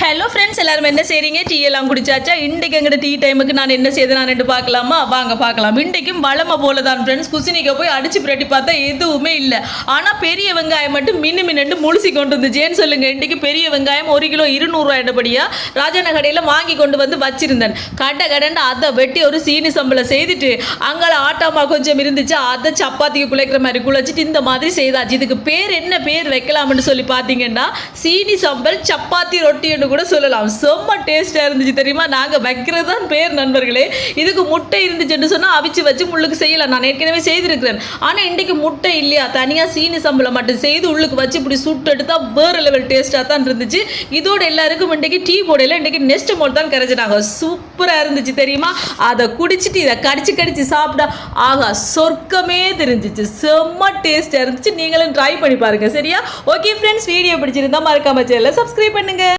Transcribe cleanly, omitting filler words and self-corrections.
Hello friends, எல்லாரும் என்ன செய்றீங்க? டீ எல்லாம் குடிச்சாச்சா? இன்றைக்கு எங்கட டீ டைமுக்கு நான் என்ன செய்தேன் பார்க்கலாமா? வாங்க பார்க்கலாம். இன்றைக்கும் வளமை போல தான் ஃப்ரெண்ட்ஸ். குசினிக்க போய் அடிச்சு பிரட்டி பார்த்தா எதுவுமே இல்லை. ஆனால் பெரிய வெங்காயம் மட்டும் மின்னு முழுசி கொண்டு வந்துச்சு. ஏன்னு சொல்லுங்க, இன்றைக்கு பெரிய வெங்காயம் 1 கிலோ 200 ரூபாய்படியா ராஜான கடையில் வாங்கி கொண்டு வந்து வச்சிருந்தேன். கடன்னு அதை வெட்டி ஒரு சீனி சம்பளை செய்துட்டு அங்கே ஆட்டாமா கொஞ்சம் இருந்துச்சு, அதை சப்பாத்திக்கு குழைக்கிற மாதிரி குழைச்சிட்டு இந்த மாதிரி செய்தாச்சு. இதுக்கு பேர் என்ன பேர் வைக்கலாம்னு சொல்லி பார்த்தீங்கன்னா சீனி சம்பல் சப்பாத்தி ரொட்டி கூட சொல்லலாம். செம்ம டேஸ்டா இருந்துச்சு தெரியுமா? நாங்க வைக்கிறது தான் பேர் நண்பர்களே. இதுக்கு முட்டை இருந்துச்சுன்னு சொன்னா அவிச்சு வச்சு முள்ளுக்கு செய்யலாம். நான் ஏற்கனவே செய்திருக்கிறேன். ஆனா இன்றைக்கு முட்டை இல்லையா, தனியா சீனி சம்பளம் மட்டும் செய்து உள்ளுக்கு வச்சு இப்படி சுட்டு எடுத்தா வேற லெவல் டேஸ்டா தான் இருந்துச்சு. இதோட எல்லாருக்கும் இன்றைக்கு டீ போடையில இன்றைக்கு நெஸ்ட் மோல் தான் கரைச்சிட்டாங்க. சூப்பரா இருந்துச்சு தெரியுமா? அதை குடிச்சிட்டு இதை கடிச்சு சாப்பிட்டா ஆகா சொர்க்கமே தெரிஞ்சிச்சு. செம்ம டேஸ்டா இருந்துச்சு. நீங்களும் ட்ரை பண்ணி பாருங்க. சரியா? ஓகே ஃப்ரெண்ட்ஸ், வீடியோ பிடிச்சிருந்தா மறக்காம சேனலை சப்ஸ்கிரைப் பண்ணுங்க.